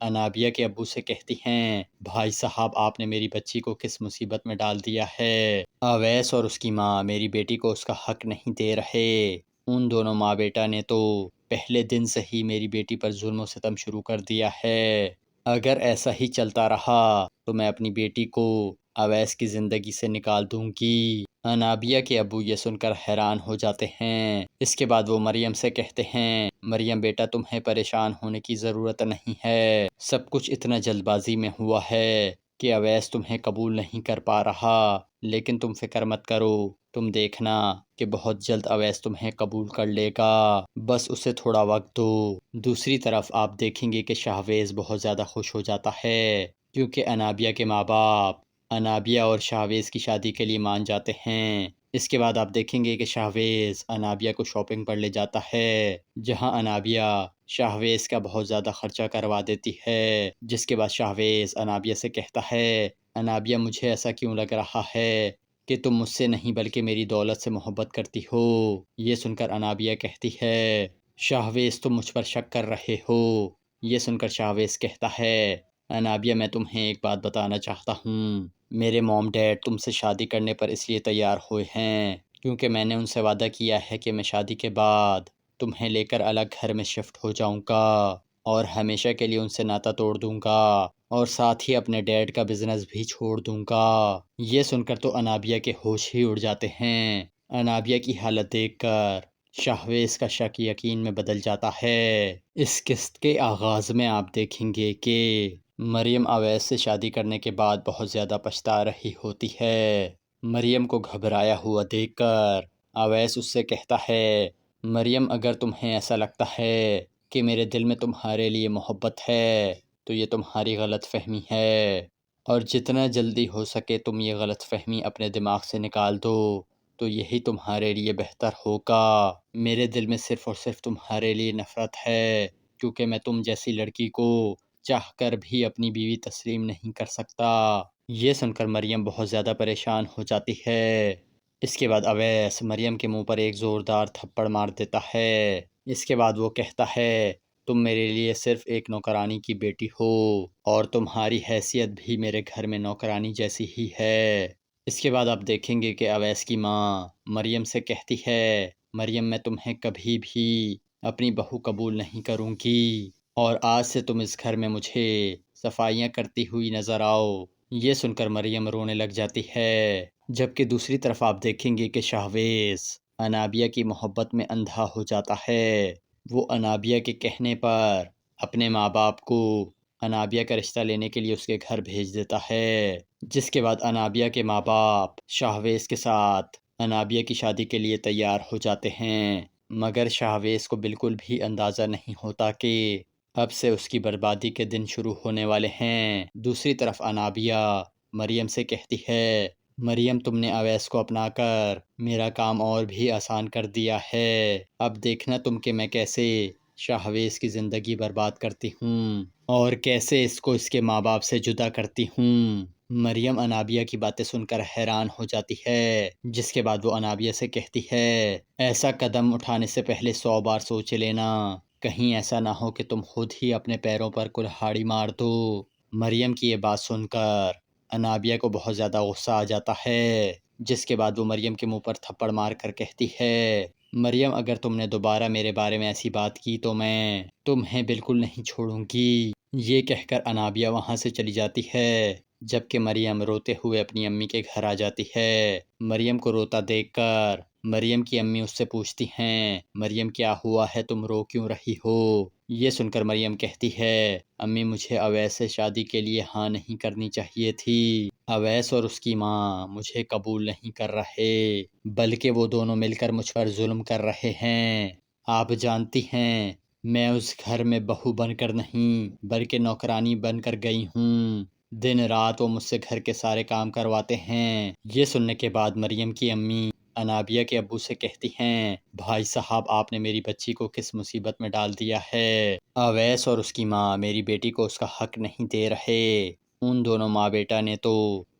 انابیہ کے ابو سے کہتی ہیں بھائی صاحب آپ نے میری بچی کو کس مصیبت میں ڈال دیا ہے۔ اویس اور اس کی ماں میری بیٹی کو اس کا حق نہیں دے رہے۔ ان دونوں ماں بیٹا نے تو پہلے دن سے ہی میری بیٹی پر ظلم و ستم شروع کر دیا ہے۔ اگر ایسا ہی چلتا رہا تو میں اپنی بیٹی کو اویس کی زندگی سے نکال دوں گی۔ انابیہ کے ابو یہ سن کر حیران ہو جاتے ہیں۔ اس کے بعد وہ مریم سے کہتے ہیں مریم بیٹا تمہیں پریشان ہونے کی ضرورت نہیں ہے، سب کچھ اتنا جلد بازی میں ہوا ہے کہ اویس تمہیں قبول نہیں کر پا رہا، لیکن تم فکر مت کرو، تم دیکھنا کہ بہت جلد اویس تمہیں قبول کر لے گا، بس اسے تھوڑا وقت دو۔ دوسری طرف آپ دیکھیں گے کہ شاہویز بہت زیادہ خوش ہو جاتا ہے کیونکہ انابیہ کے ماں باپ انابیہ اور شاہویز کی شادی کے لیے مان جاتے ہیں۔ اس کے بعد آپ دیکھیں گے کہ شاہویز انابیہ کو شاپنگ پر لے جاتا ہے، جہاں انابیہ شاہویز کا بہت زیادہ خرچہ کروا دیتی ہے، جس کے بعد شاہویز انابیہ سے کہتا ہے انابیہ مجھے ایسا کیوں لگ رہا ہے کہ تم مجھ سے نہیں بلکہ میری دولت سے محبت کرتی ہو۔ یہ سن کر انابیہ کہتی ہے شاہویز تم مجھ پر شک کر رہے ہو۔ یہ سن کر شاہویز کہتا ہے انابیہ میں تمہیں ایک بات بتانا چاہتا ہوں، میرے موم ڈیڈ تم سے شادی کرنے پر اس لیے تیار ہوئے ہیں کیونکہ میں نے ان سے وعدہ کیا ہے کہ میں شادی کے بعد تمہیں لے کر الگ گھر میں شفٹ ہو جاؤں گا اور ہمیشہ کے لیے ان سے ناتا توڑ دوں گا اور ساتھ ہی اپنے ڈیڈ کا بزنس بھی چھوڑ دوں گا۔ یہ سن کر تو انابیہ کے ہوش ہی اڑ جاتے ہیں۔ انابیہ کی حالت دیکھ کر شاہویز کا شک یقین میں بدل جاتا ہے۔ اس قسط کے آغاز میں آپ دیکھیں گے کہ مریم اویس سے شادی کرنے کے بعد بہت زیادہ پچھتا رہی ہوتی ہے۔ مریم کو گھبرایا ہوا دیکھ کر اویس اس سے کہتا ہے مریم اگر تمہیں ایسا لگتا ہے کہ میرے دل میں تمہارے لیے محبت ہے تو یہ تمہاری غلط فہمی ہے، اور جتنا جلدی ہو سکے تم یہ غلط فہمی اپنے دماغ سے نکال دو تو یہی تمہارے لیے بہتر ہوگا۔ میرے دل میں صرف اور صرف تمہارے لیے نفرت ہے کیونکہ میں تم جیسی لڑکی کو چاہ کر بھی اپنی بیوی تسلیم نہیں کر سکتا۔ یہ سن کر مریم بہت زیادہ پریشان ہو جاتی ہے۔ اس کے بعد اویس مریم کے منہ پر ایک زوردار تھپڑ مار دیتا ہے۔ اس کے بعد وہ کہتا ہے تم میرے لیے صرف ایک نوکرانی کی بیٹی ہو اور تمہاری حیثیت بھی میرے گھر میں نوکرانی جیسی ہی ہے۔ اس کے بعد آپ دیکھیں گے کہ اویس کی ماں مریم سے کہتی ہے مریم میں تمہیں کبھی بھی اپنی بہو قبول نہیں کروں گی اور آج سے تم اس گھر میں مجھے صفائیاں کرتی ہوئی نظر آؤ۔ یہ سن کر مریم رونے لگ جاتی ہے، جبکہ دوسری طرف آپ دیکھیں گے کہ شاہویز انابیہ کی محبت میں اندھا ہو جاتا ہے۔ وہ انابیہ کے کہنے پر اپنے ماں باپ کو انابیہ کا رشتہ لینے کے لیے اس کے گھر بھیج دیتا ہے، جس کے بعد انابیہ کے ماں باپ شاہویز کے ساتھ انابیہ کی شادی کے لیے تیار ہو جاتے ہیں، مگر شاہویز کو بالکل بھی اندازہ نہیں ہوتا کہ اب سے اس کی بربادی کے دن شروع ہونے والے ہیں۔ دوسری طرف انابیہ مریم سے کہتی ہے مریم تم نے اویس کو اپنا کر میرا کام اور بھی آسان کر دیا ہے، اب دیکھنا تم کہ میں کیسے شاہویز کی زندگی برباد کرتی ہوں اور کیسے اس کو اس کے ماں باپ سے جدا کرتی ہوں۔ مریم انابیہ کی باتیں سن کر حیران ہو جاتی ہے، جس کے بعد وہ انابیہ سے کہتی ہے ایسا قدم اٹھانے سے پہلے 100 بار سوچ لینا، کہیں ایسا نہ ہو کہ تم خود ہی اپنے پیروں پر کلہاڑی مار دو۔ مریم کی یہ بات سن کر انابیہ کو بہت زیادہ غصہ آ جاتا ہے، جس کے بعد وہ مریم کے منہ پر تھپڑ مار کر کہتی ہے مریم اگر تم نے دوبارہ میرے بارے میں ایسی بات کی تو میں تمہیں بالکل نہیں چھوڑوں گی۔ یہ کہہ کر انابیہ وہاں سے چلی جاتی ہے، جبکہ مریم روتے ہوئے اپنی امی کے گھر آ جاتی ہے۔ مریم کو روتا دیکھ کر مریم کی امی اس سے پوچھتی ہیں مریم کیا ہوا ہے، تم رو کیوں رہی ہو؟ یہ سن کر مریم کہتی ہے امی مجھے اویس سے شادی کے لیے ہاں نہیں کرنی چاہیے تھی، اویس اور اس کی ماں مجھے قبول نہیں کر رہے بلکہ وہ دونوں مل کر مجھ پر ظلم کر رہے ہیں۔ آپ جانتی ہیں میں اس گھر میں بہو بن کر نہیں بلکہ نوکرانی بن کر گئی ہوں، دن رات وہ مجھ سے گھر کے سارے کام کرواتے ہیں۔ یہ سننے کے بعد مریم کی امی انابیہ کے ابو سے کہتی ہیں بھائی صاحب آپ نے میری بچی کو کس مصیبت میں ڈال دیا ہے، اویس اور اس کی ماں میری بیٹی کو اس کا حق نہیں دے رہے۔ ان دونوں ماں بیٹا نے تو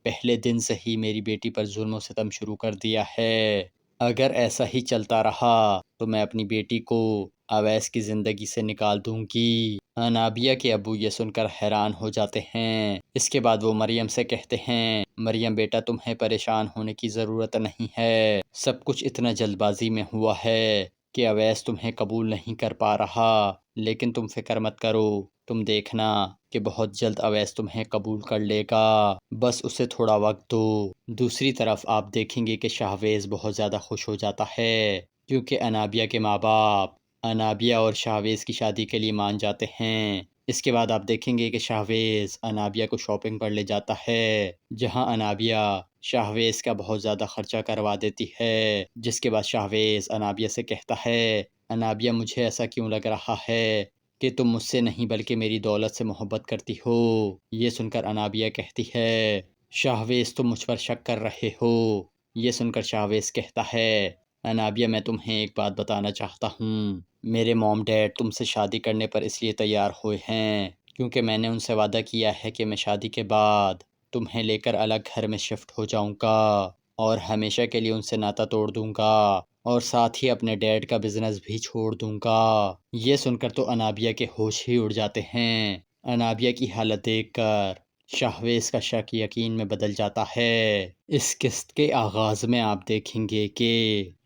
پہلے دن سے ہی میری بیٹی پر ظلم و ستم شروع کر دیا ہے۔ اگر ایسا ہی چلتا رہا تو میں اپنی بیٹی کو اویس کی زندگی سے نکال دوں گی۔ انابیہ کے ابو یہ سن کر حیران ہو جاتے ہیں۔ اس کے بعد وہ مریم سے کہتے ہیں، مریم بیٹا تمہیں پریشان ہونے کی ضرورت نہیں ہے، سب کچھ اتنا جلد بازی میں ہوا ہے کہ اویس تمہیں قبول نہیں کر پا رہا، لیکن تم فکر مت کرو، تم دیکھنا کہ بہت جلد اویس تمہیں قبول کر لے گا، بس اسے تھوڑا وقت دو۔ دوسری طرف آپ دیکھیں گے کہ شاہویز بہت زیادہ خوش ہو جاتا ہے، کیونکہ انابیہ کے ماں باپ انابیہ اور شاہویز کی شادی کے لیے مان جاتے ہیں۔ اس کے بعد آپ دیکھیں گے کہ شاہویز انابیہ کو شاپنگ پر لے جاتا ہے، جہاں انابیہ شاہویز کا بہت زیادہ خرچہ کروا دیتی ہے، جس کے بعد شاہویز انابیہ سے کہتا ہے، انابیہ مجھے ایسا کیوں لگ رہا ہے کہ تم مجھ سے نہیں بلکہ میری دولت سے محبت کرتی ہو۔ یہ سن کر انابیہ کہتی ہے، شاہویز تم مجھ پر شک کر رہے ہو۔ یہ سن کر شاہویز کہتا ہے، انابیہ میں تمہیں ایک بات بتانا چاہتا ہوں، میرے موم ڈیڈ تم سے شادی کرنے پر اس لیے تیار ہوئے ہیں کیونکہ میں نے ان سے وعدہ کیا ہے کہ میں شادی کے بعد تمہیں لے کر الگ گھر میں شفٹ ہو جاؤں گا اور ہمیشہ کے لیے ان سے ناتا توڑ دوں گا اور ساتھ ہی اپنے ڈیڈ کا بزنس بھی چھوڑ دوں گا۔ یہ سن کر تو انابیہ کے ہوش ہی اڑ جاتے ہیں۔ انابیہ کی حالت دیکھ کر شاہویز کا شک یقین میں بدل جاتا ہے۔ اس قسط کے آغاز میں آپ دیکھیں گے کہ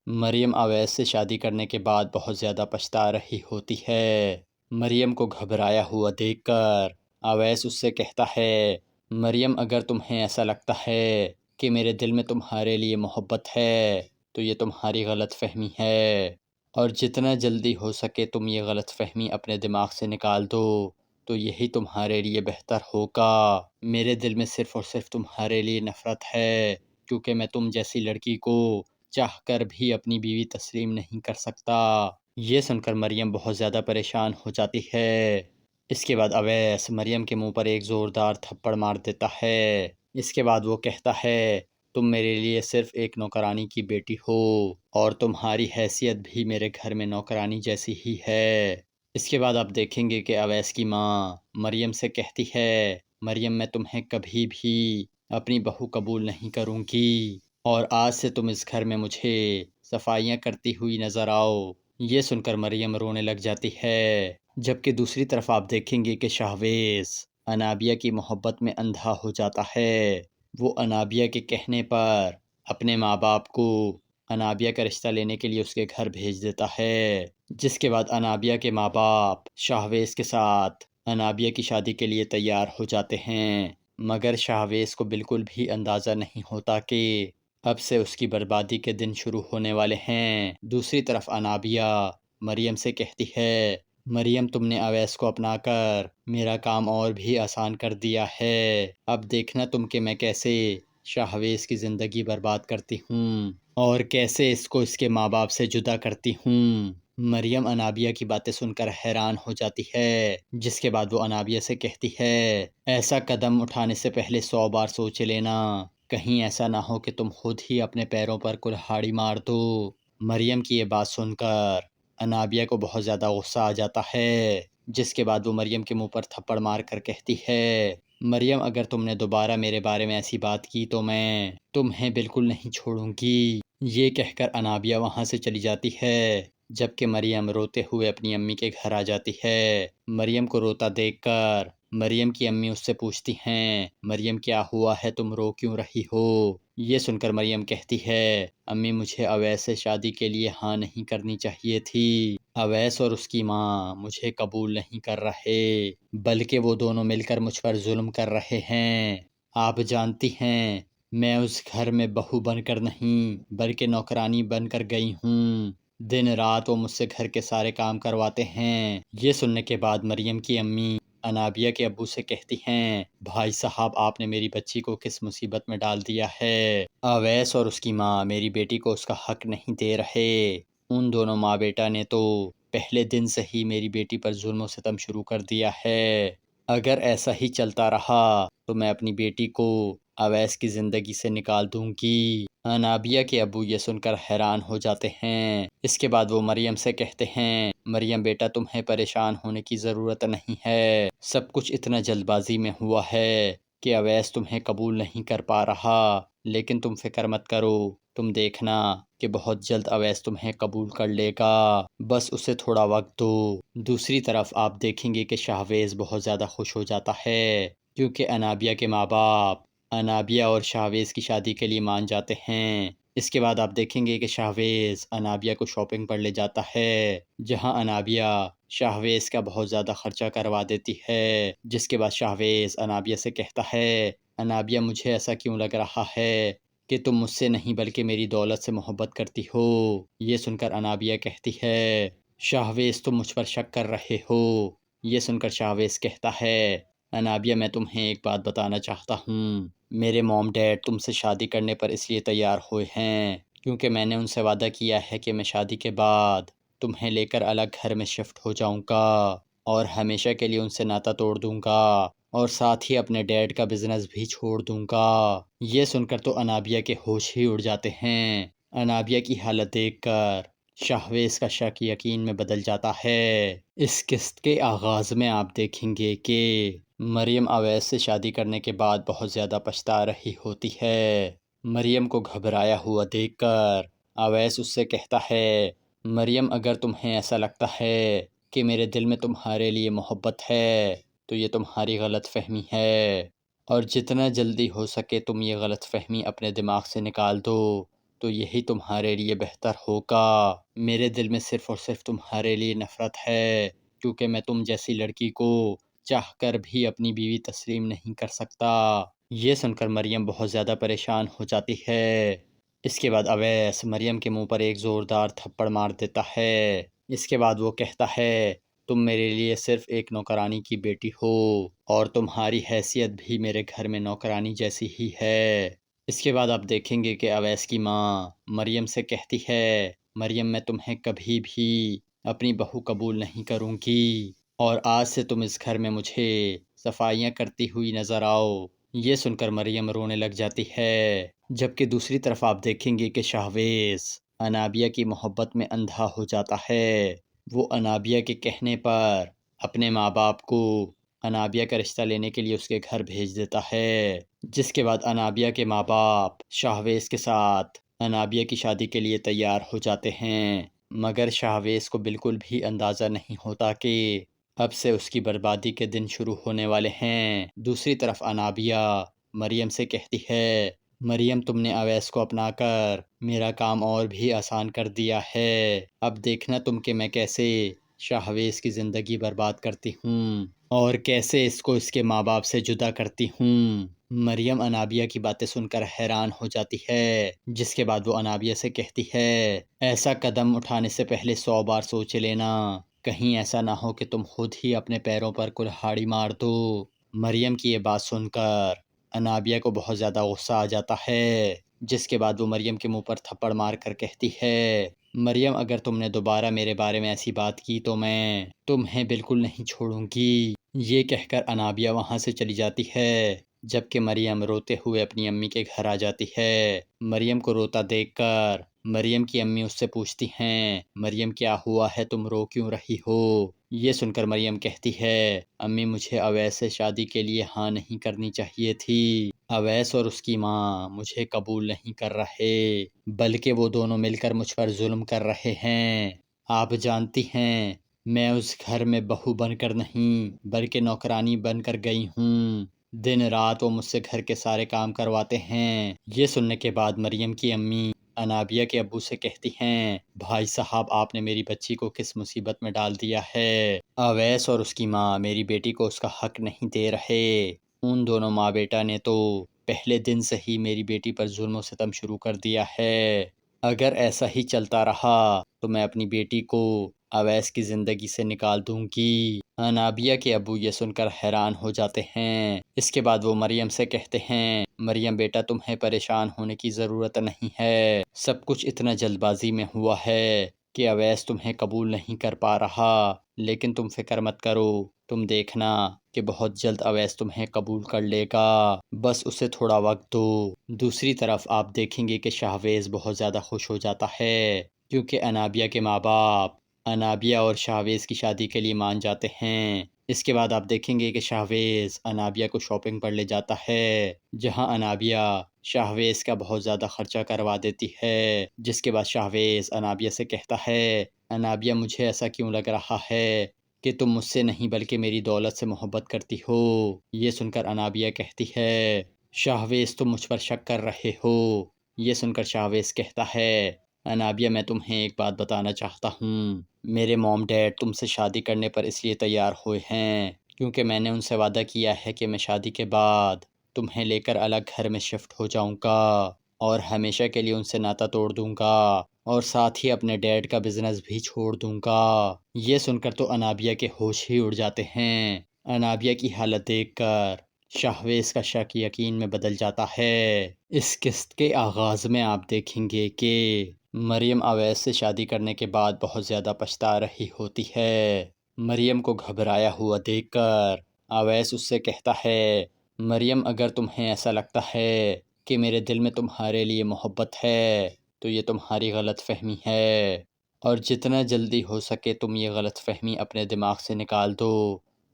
مریم اویس سے شادی کرنے کے بعد بہت زیادہ پچھتا رہی ہوتی ہے۔ مریم کو گھبرایا ہوا دیکھ کر اویس اس سے کہتا ہے، مریم اگر تمہیں ایسا لگتا ہے کہ میرے دل میں تمہارے لیے محبت ہے تو یہ تمہاری غلط فہمی ہے، اور جتنا جلدی ہو سکے تم یہ غلط فہمی اپنے دماغ سے نکال دو تو یہی تمہارے لیے بہتر ہوگا۔ میرے دل میں صرف اور صرف تمہارے لیے نفرت ہے، کیونکہ میں تم جیسی لڑکی کو چاہ کر بھی اپنی بیوی تسلیم نہیں کر سکتا۔ یہ سن کر مریم بہت زیادہ پریشان ہو جاتی ہے۔ اس کے بعد اویس مریم کے منہ پر ایک زوردار تھپڑ مار دیتا ہے۔ اس کے بعد وہ کہتا ہے، تم میرے لیے صرف ایک نوکرانی کی بیٹی ہو اور تمہاری حیثیت بھی میرے گھر میں نوکرانی جیسی ہی ہے۔ اس کے بعد آپ دیکھیں گے کہ اویس کی ماں مریم سے کہتی ہے، مریم میں تمہیں کبھی بھی اپنی بہو قبول نہیں کروں گی اور آج سے تم اس گھر میں مجھے صفائیاں کرتی ہوئی نظر آؤ۔ یہ سن کر مریم رونے لگ جاتی ہے، جبکہ دوسری طرف آپ دیکھیں گے کہ شاہویز انابیہ کی محبت میں اندھا ہو جاتا ہے۔ وہ انابیہ کے کہنے پر اپنے ماں باپ کو انابیہ کا رشتہ لینے کے لیے اس کے گھر بھیج دیتا ہے، جس کے بعد انابیہ کے ماں باپ شاہویز کے ساتھ انابیہ کی شادی کے لیے تیار ہو جاتے ہیں، مگر شاہویز کو بالکل بھی اندازہ نہیں ہوتا کہ اب سے اس کی بربادی کے دن شروع ہونے والے ہیں۔ دوسری طرف انابیہ مریم سے کہتی ہے، مریم تم نے اویس کو اپنا کر میرا کام اور بھی آسان کر دیا ہے، اب دیکھنا تم کہ میں کیسے شاہویز کی زندگی برباد کرتی ہوں اور کیسے اس کو اس کے ماں باپ سے جدا کرتی ہوں۔ مریم انابیہ کی باتیں سن کر حیران ہو جاتی ہے، جس کے بعد وہ انابیہ سے کہتی ہے، ایسا قدم اٹھانے سے پہلے 100 بار سوچ لینا، کہیں ایسا نہ ہو کہ تم خود ہی اپنے پیروں پر کلہاڑی مار دو۔ مریم کی یہ بات سن کر انابیہ کو بہت زیادہ غصہ آ جاتا ہے، جس کے بعد وہ مریم کے منہ پر تھپڑ مار کر کہتی ہے، مریم اگر تم نے دوبارہ میرے بارے میں ایسی بات کی تو میں تمہیں بالکل نہیں چھوڑوں گی۔ یہ کہہ کر انابیہ وہاں سے چلی جاتی ہے، جبکہ مریم روتے ہوئے اپنی امی کے گھر آ جاتی ہے۔ مریم کو روتا دیکھ کر مریم کی امی اس سے پوچھتی ہیں، مریم کیا ہوا ہے، تم رو کیوں رہی ہو؟ یہ سن کر مریم کہتی ہے، امی مجھے اویس سے شادی کے لیے ہاں نہیں کرنی چاہیے تھی، اویس اور اس کی ماں مجھے قبول نہیں کر رہے بلکہ وہ دونوں مل کر مجھ پر ظلم کر رہے ہیں۔ آپ جانتی ہیں میں اس گھر میں بہو بن کر نہیں بلکہ نوکرانی بن کر گئی ہوں، دن رات وہ مجھ سے گھر کے سارے کام کرواتے ہیں۔ یہ سننے کے بعد مریم کی امی انابیہ کے ابو سے کہتی ہیں، بھائی صاحب آپ نے میری بچی کو کس مصیبت میں ڈال دیا ہے، اویس اور اس کی ماں میری بیٹی کو اس کا حق نہیں دے رہے، ان دونوں ماں بیٹا نے تو پہلے دن سے ہی میری بیٹی پر ظلم و ستم شروع کر دیا ہے، اگر ایسا ہی چلتا رہا تو میں اپنی بیٹی کو اویس کی زندگی سے نکال دوں گی۔ انابیہ کے ابو یہ سن کر حیران ہو جاتے ہیں۔ اس کے بعد وہ مریم سے کہتے ہیں، مریم بیٹا تمہیں پریشان ہونے کی ضرورت نہیں ہے، سب کچھ اتنا جلد بازی میں ہوا ہے کہ اویس تمہیں قبول نہیں کر پا رہا، لیکن تم فکر مت کرو، تم دیکھنا کہ بہت جلد اویس تمہیں قبول کر لے گا، بس اسے تھوڑا وقت دو۔ دوسری طرف آپ دیکھیں گے کہ شاہویز بہت زیادہ خوش ہو جاتا ہے کیونکہ انابیہ کے ماں باپ انابیہ اور شاہویز کی شادی کے لیے مان جاتے ہیں۔ اس کے بعد آپ دیکھیں گے کہ شاہویز انابیہ کو شاپنگ پر لے جاتا ہے جہاں انابیہ شاہویز کا بہت زیادہ خرچہ کروا دیتی ہے، جس کے بعد شاہویز انابیہ سے کہتا ہے انابیہ مجھے ایسا کیوں لگ رہا ہے کہ تم مجھ سے نہیں بلکہ میری دولت سے محبت کرتی ہو۔ یہ سن کر انابیہ کہتی ہے شاہویز تم مجھ پر شک کر رہے ہو۔ یہ سن کر شاہویز کہتا ہے انابیہ میں تمہیں ایک بات بتانا چاہتا ہوں، میرے موم ڈیڈ تم سے شادی کرنے پر اس لیے تیار ہوئے ہیں کیونکہ میں نے ان سے وعدہ کیا ہے کہ میں شادی کے بعد تمہیں لے کر الگ گھر میں شفٹ ہو جاؤں گا اور ہمیشہ کے لیے ان سے ناتا توڑ دوں گا اور ساتھ ہی اپنے ڈیڈ کا بزنس بھی چھوڑ دوں گا۔ یہ سن کر تو انابیہ کے ہوش ہی اڑ جاتے ہیں۔ انابیہ کی حالت دیکھ کر شاہویز کا شک یقین میں بدل جاتا ہے۔ اس قسط کے آغاز میں آپ دیکھیں گے کہ مریم اویس سے شادی کرنے کے بعد بہت زیادہ پچھتا رہی ہوتی ہے۔ مریم کو گھبرایا ہوا دیکھ کر اویس اس سے کہتا ہے مریم اگر تمہیں ایسا لگتا ہے کہ میرے دل میں تمہارے لیے محبت ہے تو یہ تمہاری غلط فہمی ہے، اور جتنا جلدی ہو سکے تم یہ غلط فہمی اپنے دماغ سے نکال دو تو یہی تمہارے لیے بہتر ہوگا۔ میرے دل میں صرف اور صرف تمہارے لیے نفرت ہے کیونکہ میں تم جیسی لڑکی کو چاہ کر بھی اپنی بیوی تسلیم نہیں کر سکتا۔ یہ سن کر مریم بہت زیادہ پریشان ہو جاتی ہے۔ اس کے بعد اویس مریم کے منہ پر ایک زوردار تھپڑ مار دیتا ہے۔ اس کے بعد وہ کہتا ہے تم میرے لیے صرف ایک نوکرانی کی بیٹی ہو اور تمہاری حیثیت بھی میرے گھر میں نوکرانی جیسی ہی ہے۔ اس کے بعد آپ دیکھیں گے کہ اویس کی ماں مریم سے کہتی ہے مریم میں تمہیں کبھی بھی اپنی بہو قبول نہیں کروں گی اور آج سے تم اس گھر میں مجھے صفائیاں کرتی ہوئی نظر آؤ۔ یہ سن کر مریم رونے لگ جاتی ہے، جبکہ دوسری طرف آپ دیکھیں گے کہ شاہویز انابیہ کی محبت میں اندھا ہو جاتا ہے۔ وہ انابیہ کے کہنے پر اپنے ماں باپ کو انابیہ کا رشتہ لینے کے لیے اس کے گھر بھیج دیتا ہے، جس کے بعد انابیہ کے ماں باپ شاہویز کے ساتھ انابیہ کی شادی کے لیے تیار ہو جاتے ہیں، مگر شاہویز کو بالکل بھی اندازہ نہیں ہوتا کہ اب سے اس کی بربادی کے دن شروع ہونے والے ہیں۔ دوسری طرف انابیہ مریم سے کہتی ہے مریم تم نے اویس کو اپنا کر میرا کام اور بھی آسان کر دیا ہے، اب دیکھنا تم کہ میں کیسے شاہویز کی زندگی برباد کرتی ہوں اور کیسے اس کو اس کے ماں باپ سے جدا کرتی ہوں۔ مریم انابیہ کی باتیں سن کر حیران ہو جاتی ہے، جس کے بعد وہ انابیہ سے کہتی ہے ایسا قدم اٹھانے سے پہلے 100 بار سوچ لینا، کہیں ایسا نہ ہو کہ تم خود ہی اپنے پیروں پر کلہاڑی مار دو۔ مریم کی یہ بات سن کر انابیہ کو بہت زیادہ غصہ آ جاتا ہے، جس کے بعد وہ مریم کے منہ پر تھپڑ مار کر کہتی ہے مریم اگر تم نے دوبارہ میرے بارے میں ایسی بات کی تو میں تمہیں بالکل نہیں چھوڑوں گی۔ یہ کہہ کر انابیہ وہاں سے چلی جاتی ہے، جبکہ مریم روتے ہوئے اپنی امی کے گھر آ جاتی ہے۔ مریم کو روتا دیکھ کر مریم کی امی اس سے پوچھتی ہیں مریم کیا ہوا ہے، تم رو کیوں رہی ہو؟ یہ سن کر مریم کہتی ہے امی مجھے اویس سے شادی کے لیے ہاں نہیں کرنی چاہیے تھی، اویس اور اس کی ماں مجھے قبول نہیں کر رہے بلکہ وہ دونوں مل کر مجھ پر ظلم کر رہے ہیں۔ آپ جانتی ہیں میں اس گھر میں بہو بن کر نہیں بلکہ نوکرانی بن کر گئی ہوں، دن رات وہ مجھ سے گھر کے سارے کام کرواتے ہیں۔ یہ سننے کے بعد مریم کی امی انابیہ کے ابو سے کہتی ہیں بھائی صاحب آپ نے میری بچی کو کس مصیبت میں ڈال دیا ہے، اویس اور اس کی ماں میری بیٹی کو اس کا حق نہیں دے رہے، ان دونوں ماں بیٹا نے تو پہلے دن سے ہی میری بیٹی پر ظلم و ستم شروع کر دیا ہے، اگر ایسا ہی چلتا رہا تو میں اپنی بیٹی کو اویس کی زندگی سے نکال دوں گی۔ انابیہ کے ابو یہ سن کر حیران ہو جاتے ہیں۔ اس کے بعد وہ مریم سے کہتے ہیں مریم بیٹا تمہیں پریشان ہونے کی ضرورت نہیں ہے، سب کچھ اتنا جلد بازی میں ہوا ہے کہ اویس تمہیں قبول نہیں کر پا رہا، لیکن تم فکر مت کرو، تم دیکھنا کہ بہت جلد اویس تمہیں قبول کر لے گا، بس اسے تھوڑا وقت دو۔ دوسری طرف آپ دیکھیں گے کہ شاہویز بہت زیادہ خوش ہو جاتا ہے کیونکہ انابیہ کے ماں باپ انابیہ اور شاہویز کی شادی کے لیے مان جاتے ہیں۔ اس کے بعد آپ دیکھیں گے کہ شاہویز انابیہ کو شاپنگ پر لے جاتا ہے، جہاں انابیہ شاہویز کا بہت زیادہ خرچہ کروا دیتی ہے، جس کے بعد شاہویز انابیہ سے کہتا ہے، انابیہ مجھے ایسا کیوں لگ رہا ہے کہ تم مجھ سے نہیں بلکہ میری دولت سے محبت کرتی ہو۔ یہ سن کر انابیہ کہتی ہے، شاہویز تم مجھ پر شک کر رہے ہو۔ یہ سن کر شاہویز کہتا ہے، انابیہ میں تمہیں ایک بات بتانا چاہتا ہوں، میرے موم ڈیڈ تم سے شادی کرنے پر اس لیے تیار ہوئے ہیں کیونکہ میں نے ان سے وعدہ کیا ہے کہ میں شادی کے بعد تمہیں لے کر الگ گھر میں شفٹ ہو جاؤں گا اور ہمیشہ کے لیے ان سے ناتا توڑ دوں گا اور ساتھ ہی اپنے ڈیڈ کا بزنس بھی چھوڑ دوں گا۔ یہ سن کر تو انابیہ کے ہوش ہی اڑ جاتے ہیں۔ انابیہ کی حالت دیکھ کر شاہویز کا شک یقین میں بدل جاتا ہے۔ اس قسط کے آغاز میں آپ دیکھیں گے کہ مریم اویس سے شادی کرنے کے بعد بہت زیادہ پچھتا رہی ہوتی ہے۔ مریم کو گھبرایا ہوا دیکھ کر اویس اس سے کہتا ہے، مریم اگر تمہیں ایسا لگتا ہے کہ میرے دل میں تمہارے لیے محبت ہے تو یہ تمہاری غلط فہمی ہے، اور جتنا جلدی ہو سکے تم یہ غلط فہمی اپنے دماغ سے نکال دو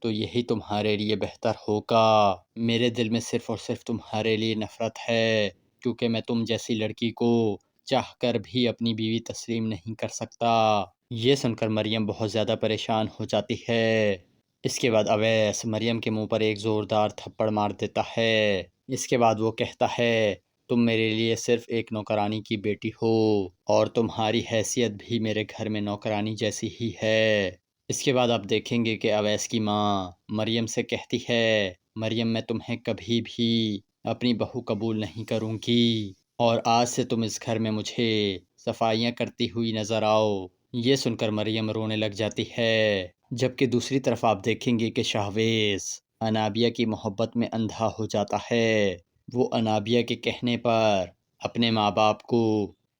تو یہی تمہارے لیے بہتر ہوگا۔ میرے دل میں صرف اور صرف تمہارے لیے نفرت ہے کیونکہ میں تم جیسی لڑکی کو چاہ کر بھی اپنی بیوی تسلیم نہیں کر سکتا۔ یہ سن کر مریم بہت زیادہ پریشان ہو جاتی ہے۔ اس کے بعد اویس مریم کے منہ پر ایک زوردار تھپڑ مار دیتا ہے۔ اس کے بعد وہ کہتا ہے، تم میرے لیے صرف ایک نوکرانی کی بیٹی ہو اور تمہاری حیثیت بھی میرے گھر میں نوکرانی جیسی ہی ہے۔ اس کے بعد آپ دیکھیں گے کہ اویس کی ماں مریم سے کہتی ہے، مریم میں تمہیں کبھی بھی اپنی بہو قبول نہیں کروں گی اور آج سے تم اس گھر میں مجھے صفائیاں کرتی ہوئی نظر آؤ۔ یہ سن کر مریم رونے لگ جاتی ہے، جبکہ دوسری طرف آپ دیکھیں گے کہ شاہویز انابیہ کی محبت میں اندھا ہو جاتا ہے۔ وہ انابیہ کے کہنے پر اپنے ماں باپ کو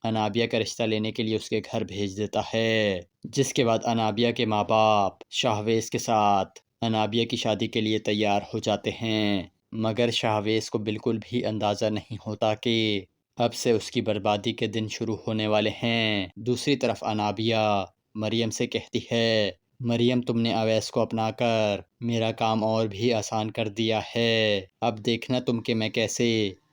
انابیہ کا رشتہ لینے کے لیے اس کے گھر بھیج دیتا ہے، جس کے بعد انابیہ کے ماں باپ شاہویز کے ساتھ انابیہ کی شادی کے لیے تیار ہو جاتے ہیں، مگر شاہویز کو بالکل بھی اندازہ نہیں ہوتا کہ اب سے اس کی بربادی کے دن شروع ہونے والے ہیں۔ دوسری طرف انابیہ مریم سے کہتی ہے، مریم تم نے اویس کو اپنا کر میرا کام اور بھی آسان کر دیا ہے، اب دیکھنا تم کہ میں کیسے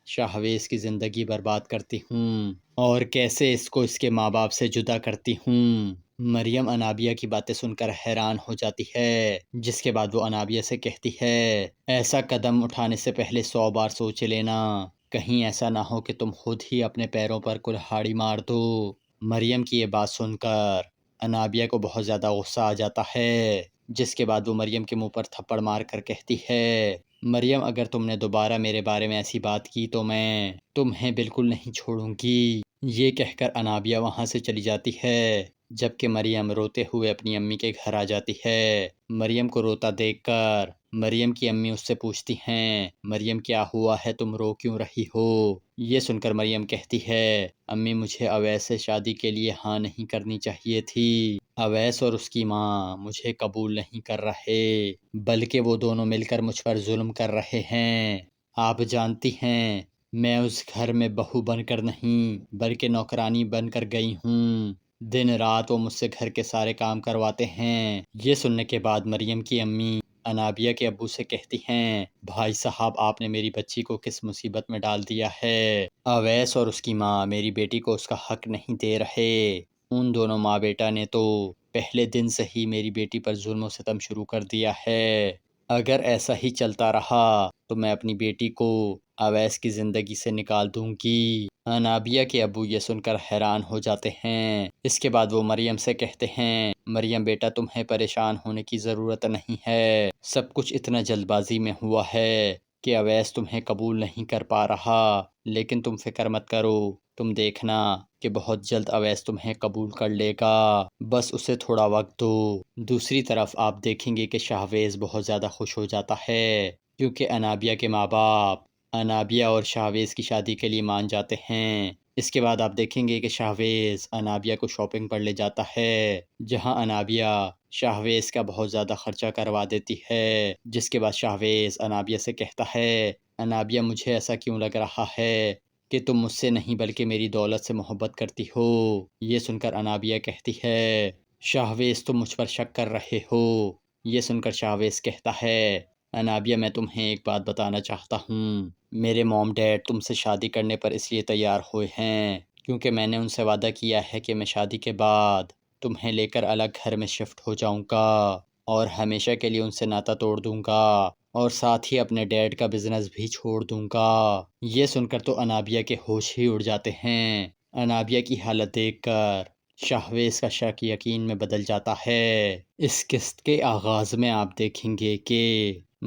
شاہویز کی زندگی برباد کرتی ہوں اور کیسے اس کو اس کے ماں باپ سے جدا کرتی ہوں۔ مریم انابیہ کی باتیں سن کر حیران ہو جاتی ہے، جس کے بعد وہ انابیہ سے کہتی ہے، ایسا قدم اٹھانے سے پہلے 100 بار سوچ لینا، کہیں ایسا نہ ہو کہ تم خود ہی اپنے پیروں پر کلہاڑی مار دو۔ مریم کی یہ بات سن کر انابیہ کو بہت زیادہ غصہ آ جاتا ہے، جس کے بعد وہ مریم کے منہ پر تھپڑ مار کر کہتی ہے، مریم اگر تم نے دوبارہ میرے بارے میں ایسی بات کی تو میں تمہیں بالکل نہیں چھوڑوں گی۔ یہ کہہ کر انابیہ وہاں سے چلی جاتی ہے، جبکہ مریم روتے ہوئے اپنی امی کے گھر آ جاتی ہے۔ مریم کو روتا دیکھ کر مریم کی امی اس سے پوچھتی ہیں، مریم کیا ہوا ہے، تم رو کیوں رہی ہو؟ یہ سن کر مریم کہتی ہے، امی مجھے اویس سے شادی کے لیے ہاں نہیں کرنی چاہیے تھی، اویس اور اس کی ماں مجھے قبول نہیں کر رہے بلکہ وہ دونوں مل کر مجھ پر ظلم کر رہے ہیں۔ آپ جانتی ہیں میں اس گھر میں بہو بن کر نہیں بلکہ نوکرانی بن کر گئی ہوں، دن رات وہ مجھ سے گھر کے سارے کام کرواتے ہیں۔ یہ سننے کے بعد مریم کی امی انابیہ کے ابو سے کہتی ہیں، بھائی صاحب آپ نے میری بچی کو کس مصیبت میں ڈال دیا ہے، اویس اور اس کی ماں میری بیٹی کو اس کا حق نہیں دے رہے، ان دونوں ماں بیٹا نے تو پہلے دن سے ہی میری بیٹی پر ظلم و ستم شروع کر دیا ہے، اگر ایسا ہی چلتا رہا تو میں اپنی بیٹی کو اویس کی زندگی سے نکال دوں گی۔ انابیہ کے ابو یہ سن کر حیران ہو جاتے ہیں۔ اس کے بعد وہ مریم سے کہتے ہیں، مریم بیٹا تمہیں پریشان ہونے کی ضرورت نہیں ہے، سب کچھ اتنا جلد بازی میں ہوا ہے کہ اویس تمہیں قبول نہیں کر پا رہا، لیکن تم فکر مت کرو، تم دیکھنا کہ بہت جلد اویس تمہیں قبول کر لے گا، بس اسے تھوڑا وقت دو۔ دوسری طرف آپ دیکھیں گے کہ شاہویز بہت زیادہ خوش ہو جاتا ہے کیونکہ انابیہ کے ماں باپ انابیہ اور شاہویز کی شادی کے لیے مان جاتے ہیں۔ اس کے بعد آپ دیکھیں گے کہ شاہویز انابیہ کو شاپنگ پر لے جاتا ہے، جہاں انابیہ شاہویز کا بہت زیادہ خرچہ کروا دیتی ہے، جس کے بعد شاہویز انابیہ سے کہتا ہے، انابیہ مجھے ایسا کیوں لگ رہا ہے کہ تم مجھ سے نہیں بلکہ میری دولت سے محبت کرتی ہو۔ یہ سن کر انابیہ کہتی ہے، شاہویز تم مجھ پر شک کر رہے ہو۔ یہ سن کر شاہویز کہتا ہے انابیہ میں تمہیں ایک بات بتانا چاہتا ہوں، میرے موم ڈیڈ تم سے شادی کرنے پر اس لیے تیار ہوئے ہیں کیونکہ میں نے ان سے وعدہ کیا ہے کہ میں شادی کے بعد تمہیں لے کر الگ گھر میں شفٹ ہو جاؤں گا اور ہمیشہ کے لیے ان سے ناطہ توڑ دوں گا اور ساتھ ہی اپنے ڈیڈ کا بزنس بھی چھوڑ دوں گا۔ یہ سن کر تو انابیہ کے ہوش ہی اڑ جاتے ہیں۔ انابیہ کی حالت دیکھ کر شاہویز کا شک یقین میں بدل جاتا ہے۔ اس قسط کے آغاز میں آپ دیکھیں گے کہ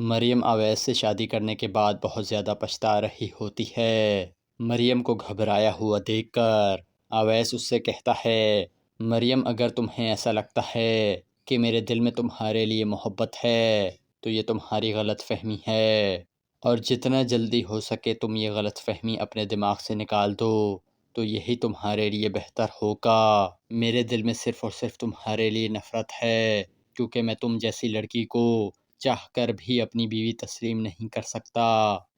مریم اویس سے شادی کرنے کے بعد بہت زیادہ پچھتا رہی ہوتی ہے۔ مریم کو گھبرایا ہوا دیکھ کر اویس اس سے کہتا ہے مریم اگر تمہیں ایسا لگتا ہے کہ میرے دل میں تمہارے لیے محبت ہے تو یہ تمہاری غلط فہمی ہے اور جتنا جلدی ہو سکے تم یہ غلط فہمی اپنے دماغ سے نکال دو تو یہی تمہارے لیے بہتر ہوگا۔ میرے دل میں صرف اور صرف تمہارے لیے نفرت ہے کیونکہ میں تم جیسی لڑکی کو چاہ کر بھی اپنی بیوی تسلیم نہیں کر سکتا۔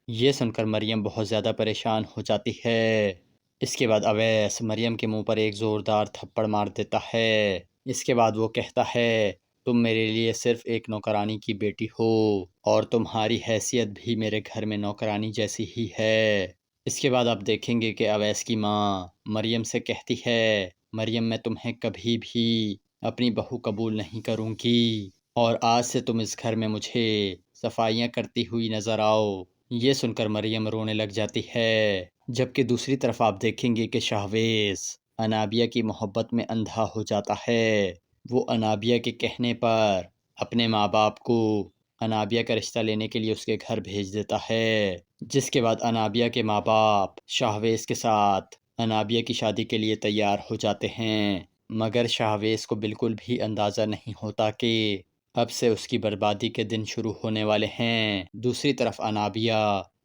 یہ سن کر مریم بہت زیادہ پریشان ہو جاتی ہے۔ اس کے بعد اویس مریم کے منہ پر ایک زوردار تھپڑ مار دیتا ہے۔ اس کے بعد وہ کہتا ہے تم میرے لیے صرف ایک نوکرانی کی بیٹی ہو اور تمہاری حیثیت بھی میرے گھر میں نوکرانی جیسی ہی ہے۔ اس کے بعد آپ دیکھیں گے کہ اویس کی ماں مریم سے کہتی ہے مریم میں تمہیں کبھی بھی اپنی بہو قبول نہیں کروں گی اور آج سے تم اس گھر میں مجھے صفائیاں کرتی ہوئی نظر آؤ۔ یہ سن کر مریم رونے لگ جاتی ہے، جبکہ دوسری طرف آپ دیکھیں گے کہ شاہویز انابیہ کی محبت میں اندھا ہو جاتا ہے۔ وہ انابیہ کے کہنے پر اپنے ماں باپ کو انابیہ کا رشتہ لینے کے لیے اس کے گھر بھیج دیتا ہے، جس کے بعد انابیہ کے ماں باپ شاہویز کے ساتھ انابیہ کی شادی کے لیے تیار ہو جاتے ہیں، مگر شاہویز کو بالکل بھی اندازہ نہیں ہوتا کہ اب سے اس کی بربادی کے دن شروع ہونے والے ہیں۔ دوسری طرف انابیہ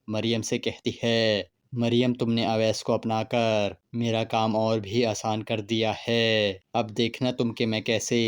مریم سے کہتی ہے مریم تم نے اویس کو اپنا کر میرا کام اور بھی آسان کر دیا ہے، اب دیکھنا تم کہ میں کیسے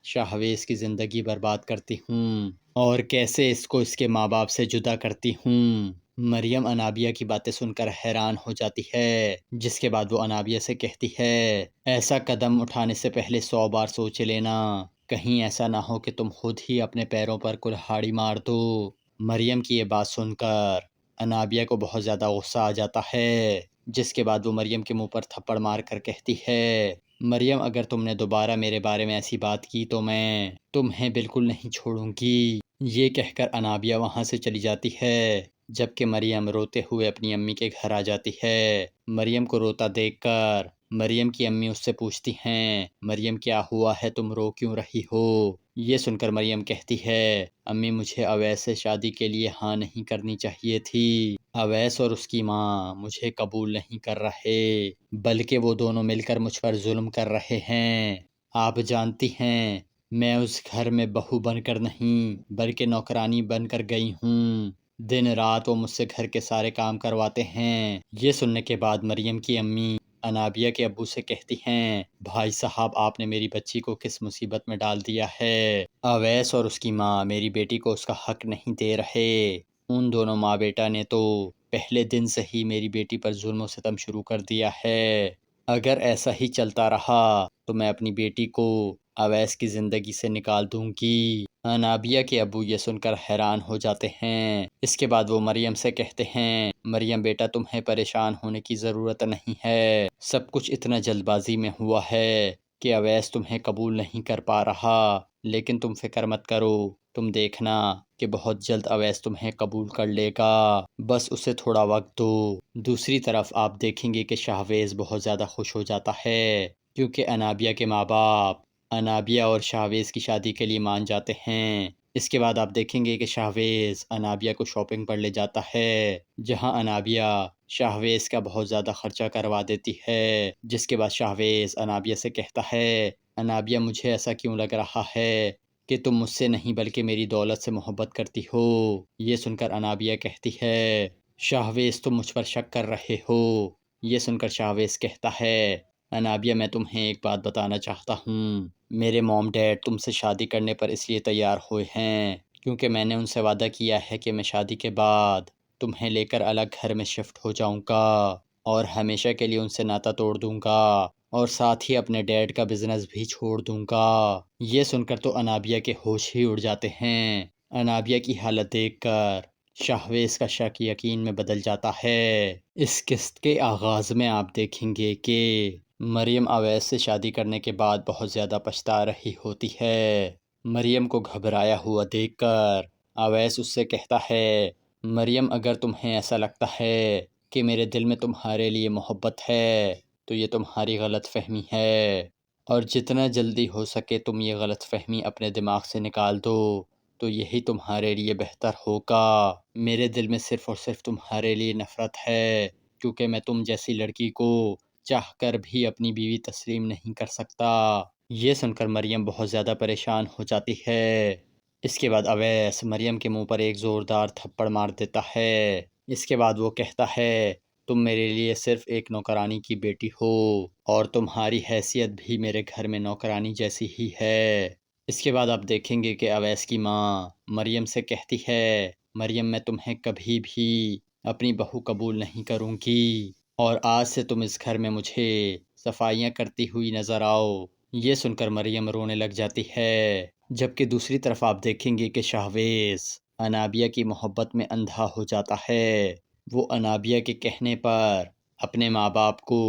شاہویز کی زندگی برباد کرتی ہوں اور کیسے اس کو اس کے ماں باپ سے جدا کرتی ہوں۔ مریم انابیہ کی باتیں سن کر حیران ہو جاتی ہے، جس کے بعد وہ انابیہ سے کہتی ہے ایسا قدم اٹھانے سے پہلے 100 بار سوچ لینا، کہیں ایسا نہ ہو کہ تم خود ہی اپنے پیروں پر کلہاڑی مار دو۔ مریم کی یہ بات سن کر انابیہ کو بہت زیادہ غصہ آ جاتا ہے، جس کے بعد وہ مریم کے منہ پر تھپڑ مار کر کہتی ہے مریم اگر تم نے دوبارہ میرے بارے میں ایسی بات کی تو میں تمہیں بالکل نہیں چھوڑوں گی۔ یہ کہہ کر انابیہ وہاں سے چلی جاتی ہے، جبکہ مریم روتے ہوئے اپنی امی کے گھر آ جاتی ہے۔ مریم کو روتا دیکھ کر مریم کی امی اس سے پوچھتی ہیں مریم کیا ہوا ہے، تم رو کیوں رہی ہو؟ یہ سن کر مریم کہتی ہے امی مجھے اویس سے شادی کے لیے ہاں نہیں کرنی چاہیے تھی، اویس اور اس کی ماں مجھے قبول نہیں کر رہے بلکہ وہ دونوں مل کر مجھ پر ظلم کر رہے ہیں۔ آپ جانتی ہیں میں اس گھر میں بہو بن کر نہیں بلکہ نوکرانی بن کر گئی ہوں، دن رات وہ مجھ سے گھر کے سارے کام کرواتے ہیں۔ یہ سننے کے بعد مریم کی امی انابیہ کے ابو سے کہتی ہیں بھائی صاحب آپ نے میری بچی کو کس مصیبت میں ڈال دیا ہے، اویس اور اس کی ماں میری بیٹی کو اس کا حق نہیں دے رہے، ان دونوں ماں بیٹا نے تو پہلے دن سے ہی میری بیٹی پر ظلم و ستم شروع کر دیا ہے، اگر ایسا ہی چلتا رہا تو میں اپنی بیٹی کو اویس کی زندگی سے نکال دوں گی۔ انابیہ کے ابو یہ سن کر حیران ہو جاتے ہیں۔ اس کے بعد وہ مریم سے کہتے ہیں مریم بیٹا تمہیں پریشان ہونے کی ضرورت نہیں ہے، سب کچھ اتنا جلد بازی میں ہوا ہے کہ اویس تمہیں قبول نہیں کر پا رہا، لیکن تم فکر مت کرو، تم دیکھنا کہ بہت جلد اویس تمہیں قبول کر لے گا، بس اسے تھوڑا وقت دو۔ دوسری طرف آپ دیکھیں گے کہ شاہویز بہت زیادہ خوش ہو جاتا ہے کیونکہ انابیہ کے ماں باپ انابیہ اور شاہویز کی شادی کے لیے مان جاتے ہیں۔ اس کے بعد آپ دیکھیں گے کہ شاہویز انابیہ کو شاپنگ پر لے جاتا ہے، جہاں انابیہ شاہویز کا بہت زیادہ خرچہ کروا دیتی ہے، جس کے بعد شاہویز انابیہ سے کہتا ہے انابیہ مجھے ایسا کیوں لگ رہا ہے کہ تم مجھ سے نہیں بلکہ میری دولت سے محبت کرتی ہو۔ یہ سن کر انابیہ کہتی ہے شاہویز تم مجھ پر شک کر رہے ہو۔ یہ سن کر شاہویز کہتا ہے انابیہ میں تمہیں ایک بات بتانا چاہتا ہوں، میرے موم ڈیڈ تم سے شادی کرنے پر اس لیے تیار ہوئے ہیں کیونکہ میں نے ان سے وعدہ کیا ہے کہ میں شادی کے بعد تمہیں لے کر الگ گھر میں شفٹ ہو جاؤں گا اور ہمیشہ کے لیے ان سے ناطہ توڑ دوں گا اور ساتھ ہی اپنے ڈیڈ کا بزنس بھی چھوڑ دوں گا۔ یہ سن کر تو انابیہ کے ہوش ہی اڑ جاتے ہیں۔ انابیہ کی حالت دیکھ کر شاہویز کا شک یقین میں بدل جاتا ہے۔ اس قسط کے آغاز میں آپ دیکھیں گے کہ مریم اویس سے شادی کرنے کے بعد بہت زیادہ پچھتا رہی ہوتی ہے۔ مریم کو گھبرایا ہوا دیکھ کر اویس اس سے کہتا ہے، مریم اگر تمہیں ایسا لگتا ہے کہ میرے دل میں تمہارے لیے محبت ہے تو یہ تمہاری غلط فہمی ہے، اور جتنا جلدی ہو سکے تم یہ غلط فہمی اپنے دماغ سے نکال دو تو یہی تمہارے لیے بہتر ہوگا۔ میرے دل میں صرف اور صرف تمہارے لیے نفرت ہے، کیونکہ میں تم جیسی لڑکی کو چاہ کر بھی اپنی بیوی تسلیم نہیں کر سکتا۔ یہ سن کر مریم بہت زیادہ پریشان ہو جاتی ہے۔ اس کے بعد اویس مریم کے منہ پر ایک زوردار تھپڑ مار دیتا ہے۔ اس کے بعد وہ کہتا ہے، تم میرے لیے صرف ایک نوکرانی کی بیٹی ہو اور تمہاری حیثیت بھی میرے گھر میں نوکرانی جیسی ہی ہے۔ اس کے بعد آپ دیکھیں گے کہ اویس کی ماں مریم سے کہتی ہے، مریم میں تمہیں کبھی بھی اپنی بہو قبول نہیں کروں گی، اور آج سے تم اس گھر میں مجھے صفائیاں کرتی ہوئی نظر آؤ۔ یہ سن کر مریم رونے لگ جاتی ہے۔ جبکہ دوسری طرف آپ دیکھیں گے کہ شاہویز انابیہ کی محبت میں اندھا ہو جاتا ہے۔ وہ انابیہ کے کہنے پر اپنے ماں باپ کو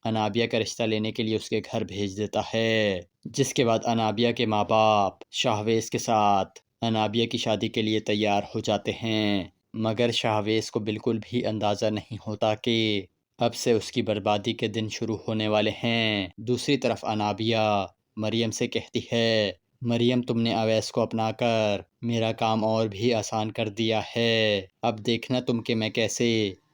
انابیہ کا رشتہ لینے کے لیے اس کے گھر بھیج دیتا ہے، جس کے بعد انابیہ کے ماں باپ شاہویز کے ساتھ انابیہ کی شادی کے لیے تیار ہو جاتے ہیں، مگر شاہویز کو بالکل بھی اندازہ نہیں ہوتا کہ اب سے اس کی بربادی کے دن شروع ہونے والے ہیں۔ دوسری طرف انابیہ مریم سے کہتی ہے، مریم تم نے اویس کو اپنا کر میرا کام اور بھی آسان کر دیا ہے، اب دیکھنا تم کہ میں کیسے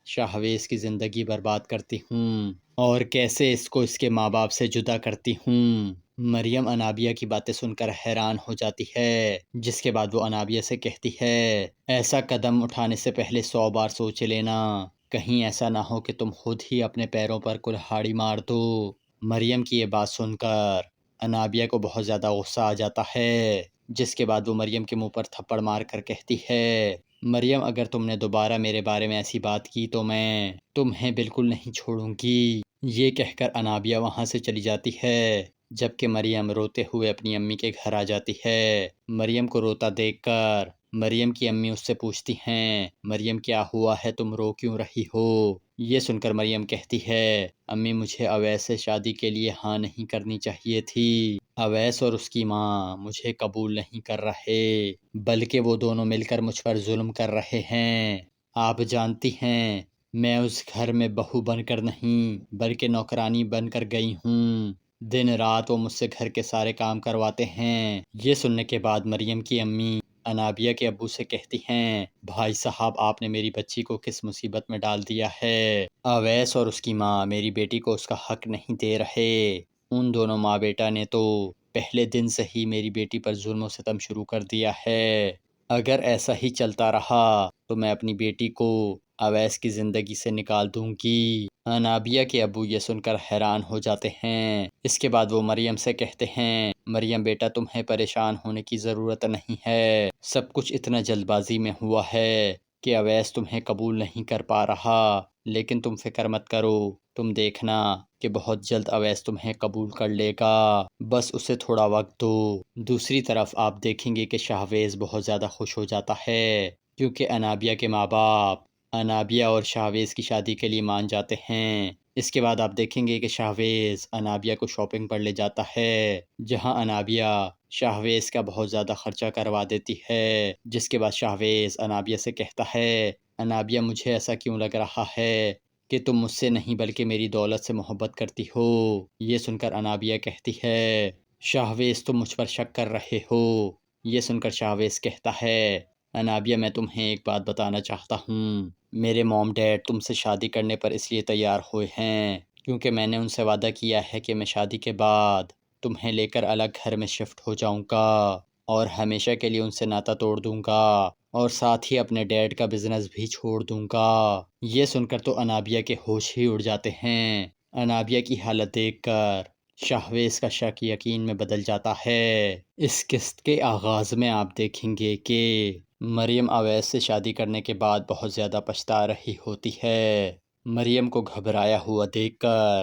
شاہویز کی زندگی برباد کرتی ہوں اور کیسے اس کو اس کے ماں باپ سے جدا کرتی ہوں۔ مریم انابیہ کی باتیں سن کر حیران ہو جاتی ہے، جس کے بعد وہ انابیہ سے کہتی ہے، ایسا قدم اٹھانے سے پہلے 100 بار سوچ لینا، کہیں ایسا نہ ہو کہ تم خود ہی اپنے پیروں پر کلہاڑی مار دو۔ مریم کی یہ بات سن کر انابیہ کو بہت زیادہ غصہ آ جاتا ہے، جس کے بعد وہ مریم کے منہ پر تھپڑ مار کر کہتی ہے، مریم اگر تم نے دوبارہ میرے بارے میں ایسی بات کی تو میں تمہیں بالکل نہیں چھوڑوں گی۔ یہ کہہ کر انابیہ وہاں سے چلی جاتی ہے، جبکہ مریم روتے ہوئے اپنی امی کے گھر آ جاتی ہے۔ مریم کو روتا دیکھ کر مریم کی امی اس سے پوچھتی ہیں، مریم کیا ہوا ہے، تم رو کیوں رہی ہو؟ یہ سن کر مریم کہتی ہے، امی مجھے اویس سے شادی کے لیے ہاں نہیں کرنی چاہیے تھی، اویس اور اس کی ماں مجھے قبول نہیں کر رہے، بلکہ وہ دونوں مل کر مجھ پر ظلم کر رہے ہیں۔ آپ جانتی ہیں میں اس گھر میں بہو بن کر نہیں بلکہ نوکرانی بن کر گئی ہوں، دن رات وہ مجھ سے گھر کے سارے کام کرواتے ہیں۔ یہ سننے کے بعد مریم کی امی انابیہ کے ابو سے کہتی ہیں، بھائی صاحب آپ نے میری بچی کو کس مصیبت میں ڈال دیا ہے، اویس اور اس کی ماں میری بیٹی کو اس کا حق نہیں دے رہے، ان دونوں ماں بیٹا نے تو پہلے دن سے ہی میری بیٹی پر ظلم و ستم شروع کر دیا ہے، اگر ایسا ہی چلتا رہا تو میں اپنی بیٹی کو اویس کی زندگی سے نکال دوں گی۔ انابیہ کے ابو یہ سن کر حیران ہو جاتے ہیں۔ اس کے بعد وہ مریم سے کہتے ہیں، مریم بیٹا تمہیں پریشان ہونے کی ضرورت نہیں ہے، سب کچھ اتنا جلد بازی میں ہوا ہے کہ اویس تمہیں قبول نہیں کر پا رہا، لیکن تم فکر مت کرو، تم دیکھنا کہ بہت جلد اویس تمہیں قبول کر لے گا، بس اسے تھوڑا وقت دو۔ دوسری طرف آپ دیکھیں گے کہ شاہویز بہت زیادہ خوش ہو جاتا ہے، کیونکہ انابیہ کے ماں باپ انابیہ اور شاہویز کی شادی کے لیے مان جاتے ہیں۔ اس کے بعد آپ دیکھیں گے کہ شاہویز انابیہ کو شاپنگ پر لے جاتا ہے، جہاں انابیہ شاہویز کا بہت زیادہ خرچہ کروا دیتی ہے، جس کے بعد شاہویز انابیہ سے کہتا ہے، انابیہ مجھے ایسا کیوں لگ رہا ہے کہ تم مجھ سے نہیں بلکہ میری دولت سے محبت کرتی ہو۔ یہ سن کر انابیہ کہتی ہے، شاہویز تم مجھ پر شک کر رہے ہو۔ یہ سن کر شاہویز کہتا ہے، انابیہ میں تمہیں ایک بات بتانا چاہتا ہوں، میرے موم ڈیڈ تم سے شادی کرنے پر اس لیے تیار ہوئے ہیں کیونکہ میں نے ان سے وعدہ کیا ہے کہ میں شادی کے بعد تمہیں لے کر الگ گھر میں شفٹ ہو جاؤں گا اور ہمیشہ کے لیے ان سے ناتا توڑ دوں گا اور ساتھ ہی اپنے ڈیڈ کا بزنس بھی چھوڑ دوں گا۔ یہ سن کر تو انابیہ کے ہوش ہی اڑ جاتے ہیں۔ انابیہ کی حالت دیکھ کر شاہویز کا شک یقین میں بدل جاتا ہے۔ اس قسط کے آغاز میں آپ دیکھیں گے کہ مریم اویس سے شادی کرنے کے بعد بہت زیادہ پچھتا رہی ہوتی ہے۔ مریم کو گھبرایا ہوا دیکھ کر